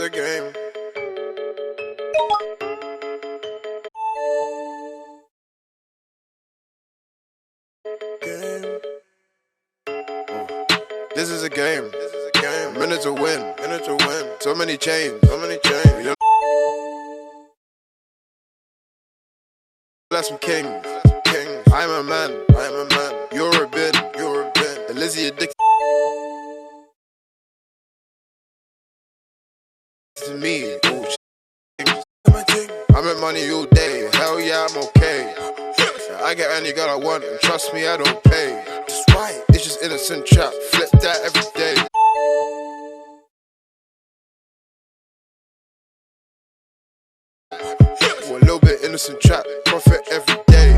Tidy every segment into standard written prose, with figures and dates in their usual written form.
a game. Game. This is a game. This is a game. Minute to win. Minute to win. So many chains. So many chains. That's some kings. Kings. I'm a man. I'm a man. You're a bin. You're a bin. The Lizzie addicted to me. Oh, I make money all day. Hell yeah, I'm okay. I get any girl I want, and trust me, I don't pay. Just right. It's just innocent trap. Flip that every day. Well, a little bit innocent trap. Profit every day.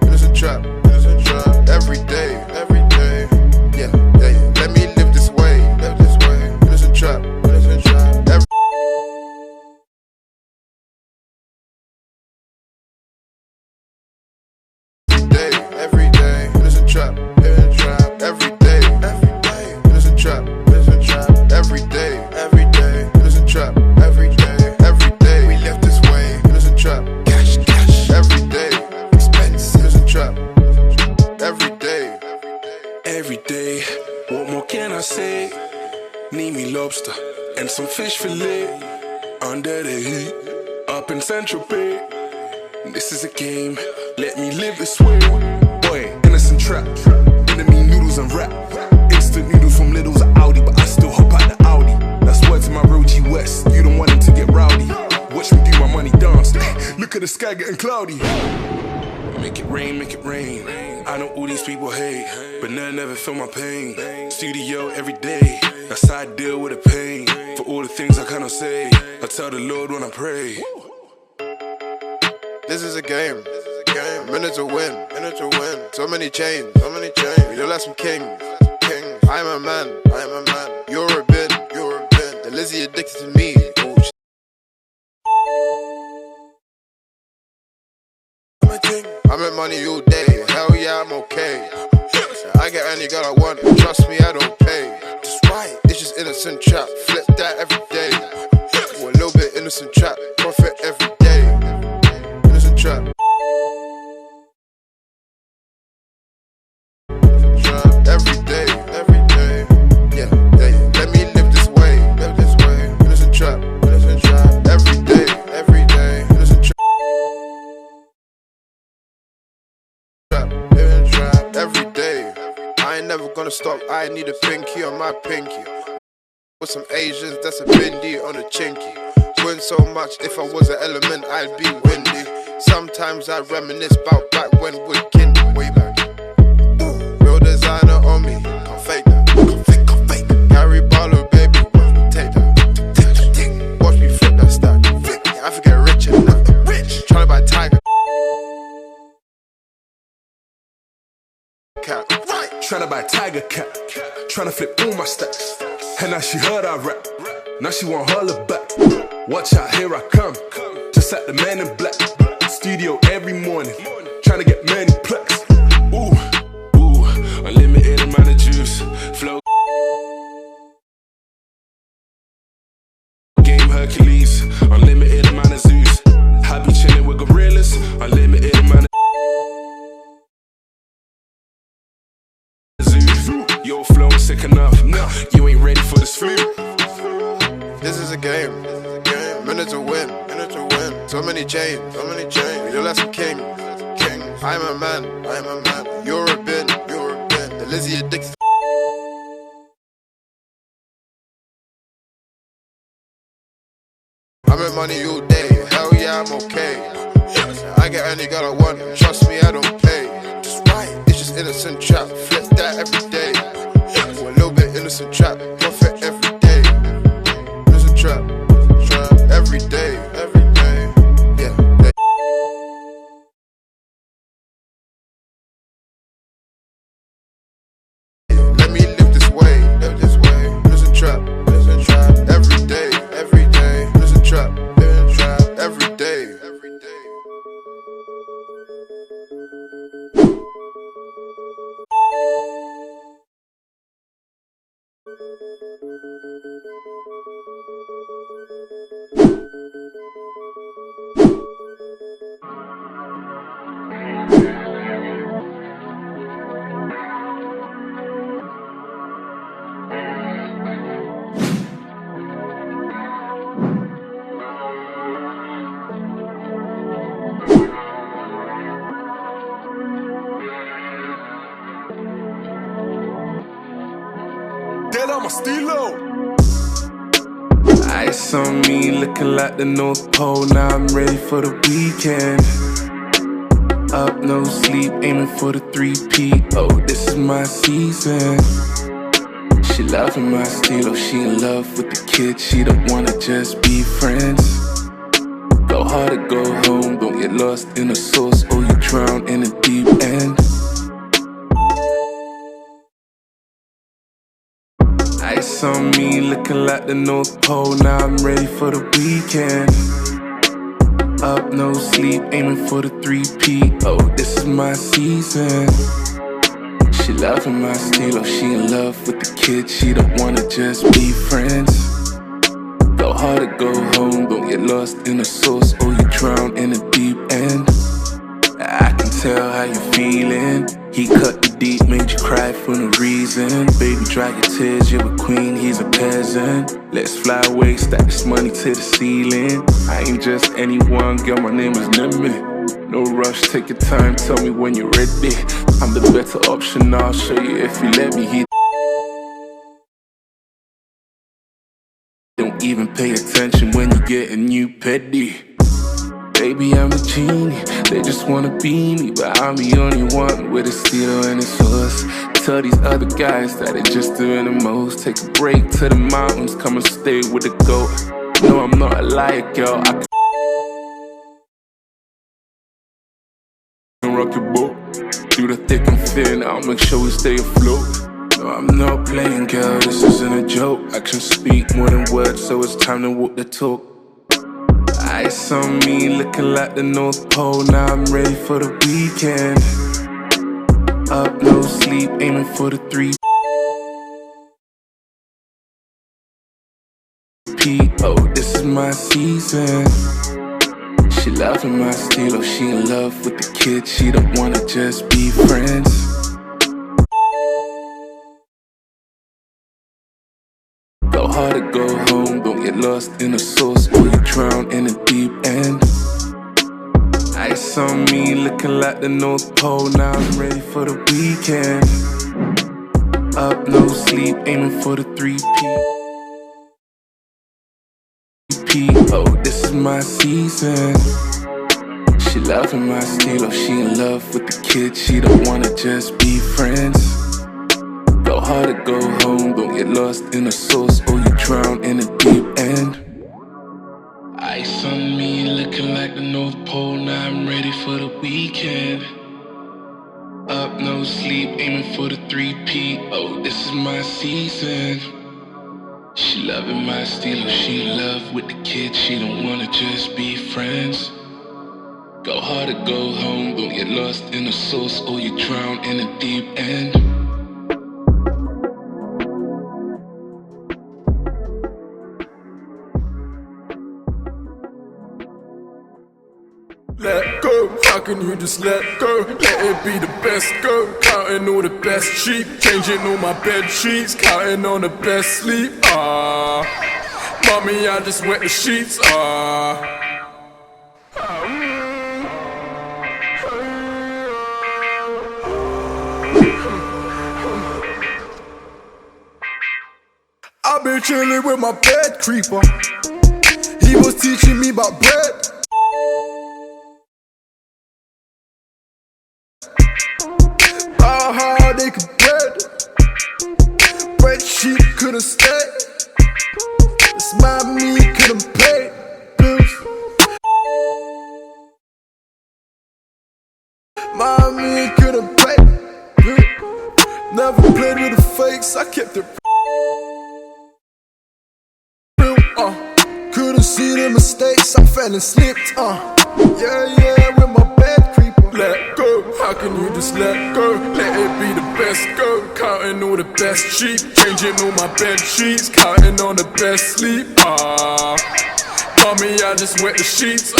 Innocent trap. Innocent trap. Every day. Every day. Yeah. Yeah. Let me live this way. Live this way. Innocent trap. Innocent trap. Every day. Every day. Innocent trap. Innocent trap. Every day. Every day. Innocent trap. Innocent trap. Every day. Every day. Innocent trap. Every day. Every day. We left this way. Innocent trap. Cash. Cash. Every day. Expensive. Innocent trap. Every day. Every day, what more can I say? Need me lobster and some fish fillet under the heat, up in Central Bay. This is a game, let me live this way. Boy, innocent trap, enemy noodles and rap. Instant noodles from Lidl's or Audi, but I still hop out the Audi. That's word to my real G West, you don't want him to get rowdy. Watch me do my money dance, look at the sky getting cloudy. Make it rain, make it rain. I know all these people hate, but none never feel my pain. Studio every day, that's how I deal with the pain. For all the things I cannot say, I tell the Lord when I pray. This is a game. This is a game. Minute to win. Minute to win. So many chains. So many chains. You're like some kings. Kings. I'm a man. I'm a man. You're a bin. You're a bin. The Lizzie addicted to me. Oh, I make money all day. Hell yeah, I'm okay. I get any girl I want, and trust me, I don't pay. Just right. It's just innocent trap. Flip that every day. Well, a little bit innocent trap. Profit every day. Innocent trap. Innocent trap. Every day. Every day. Yeah. Yeah. Let me live this way. Live this way. Innocent trap. Innocent trap. Every day. Every day. Innocent trap. Every day. I ain't never gonna stop. I need a pinky on my pinky. With some Asians, that's a bindi on a chinky. Wouldn't so much if I was an element, I'd be windy. Sometimes I reminisce about back when wood kindy. Way back. Real designer on me. Can't fake that. Can't fake, can't fake. Gary Barlow, baby. Take that. Watch me flip that stack. Flip. I forget rich and that. Rich. Tryna buy Tiger. Cat. Right. Tryna buy Tiger Cat, tryna flip all my stacks. And now she heard I rap, now she want her look back. Watch out, here I come, just like the man in black. Studio every morning, tryna get many plaques. Ooh, ooh, unlimited amount of juice. Flow game Hercules, unlimited amount of Zeus. I be chilling with gorillas, unlimited amount of your flow sick enough, no, you ain't ready for this flu. This is a game. This is a game. Minute to win. Minute to win. So many chains. So many chains. You're like some kings. Kings. I'm a man. I'm a man. You're a bin. You're a bin. The Lizzie addicted. I make money all day. Hell yeah, I'm okay. I get any girl I want, and trust me, I don't pay. Just right. It's just innocent trap. Flip that every day. Well, a little bit innocent trap. Profit every day. Innocent trap. Trap. Every day. Every day. Yeah. Day. Let me live this way. Live this way. Innocent trap. Innocent trap. Every day. Every day. Innocent trap. Innocent trap. Every day. Every day. my stilo. Ice on me, looking like the North Pole. Now I'm ready for the weekend. Up, no sleep, aiming for the 3P. Oh, this is my season. She loving my stilo, she in love with the kid. She don't wanna just be friends. Go hard or go home, don't get lost in the sauce, or you drown in the deep end. Ice on me, looking like the North Pole. Now I'm ready for the weekend. Up, no sleep, aiming for the 3P. Oh, this is my season. She loving my stilo, she in love with the kid. She don't wanna just be friends. Go hard or go home, don't get lost in the sauce, or you drown in the deep end. I can tell how you feeling. He cut the deep, made you cry for no reason. Baby, dry your tears, you're a queen, he's a peasant. Let's fly away, stack this money to the ceiling. I ain't just anyone, girl, my name is Lemon. No rush, take your time, tell me when you're ready. I'm the better option, I'll show you if you let me. He don't even pay attention when you get a new petty. Baby, I'm the genie, they just wanna be me, but I'm the only one with a steel and a sauce. Tell these other guys that they're just doing the most. Take a break to the mountains, come and stay with the goat. No, I'm not a liar, girl, I can rock your boat. Through the thick and thin, I'll make sure we stay afloat. No, I'm not playing, girl, this isn't a joke. Actions speak more than words, so it's time to walk the talk. Ice on me, looking like the North Pole. Now I'm ready for the weekend. Up, no sleep, aiming for the 3P. Oh, this is my season. She loving my stilo, she in love with the kid. She don't wanna just be friends. Go hard or go home, don't get lost in the sauce, or you drown in the deep end. Ice on me, looking like the North Pole. Now I'm ready for the weekend. Up, no sleep, aiming for the 3P. Oh, this is my season. She loving my stilo, she in love with the kid. She don't wanna just be friends. Go hard or go home, don't get lost in the sauce, or you drown in the deep end. Ice on me, looking like the North Pole. Now I'm ready for the weekend. Up, no sleep, aiming for the 3P. Oh, this is my season. She loving my stilo, she in love with the kid. She don't wanna just be friends. Go hard or go home, don't get lost in the sauce, or you drown in the deep end. Let go, how can you just let go? Let it be the best go. Counting all the best sheep, changing all my bed sheets, counting on the best sleep. Mommy, I just wet the sheets. I've been chilling with my bed creeper. He was teaching me about bread. How they could bread sheep couldn't stay. This mommy couldn't pay bills. Mommy couldn't pay bills. Never played with the fakes, I kept it real. Couldn't see the mistakes, I fell and slipped. Yeah, with my bed creeper. Let go, how can you just let go? Let it be the best go. Counting all the best sheep, changing all my bed sheets, counting on the best sleep. Mommy, I just wet the sheets.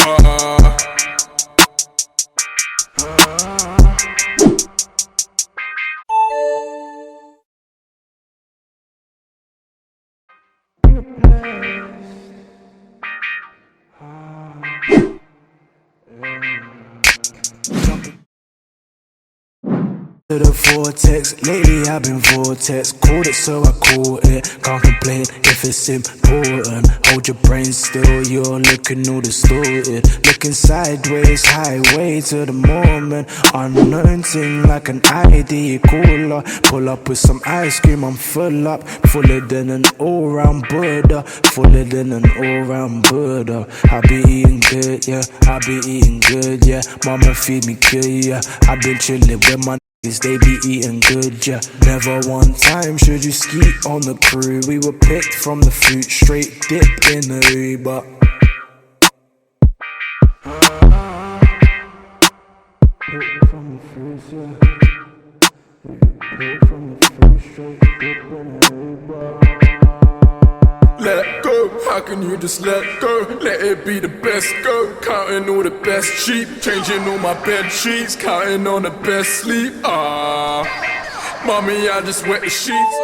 To the vortex, lately I've been vortex. Called it so I call it. Can't complain if it's important. Hold your brain still, you're looking all distorted. Looking sideways, highway to the moment. Unknown thing like an ID caller. Pull up with some ice cream, I'm full up. Fuller than an all-round Buddha. Fuller than an all-round Buddha. I be eating good, yeah. I be eating good, yeah. Mama feed me good, yeah. I been chilling with my they be eating good, yeah. Never one time should you ski on the crew. We were picked from the fruit, straight dip in the Uber. Picked from the fruit, yeah. Picked from the fruit, straight dip in the Uber. Let go, how can you just let go? Let it be the best go. Counting all the best cheap, changing all my bed sheets, counting on the best sleep. Mommy, I just wet the sheets.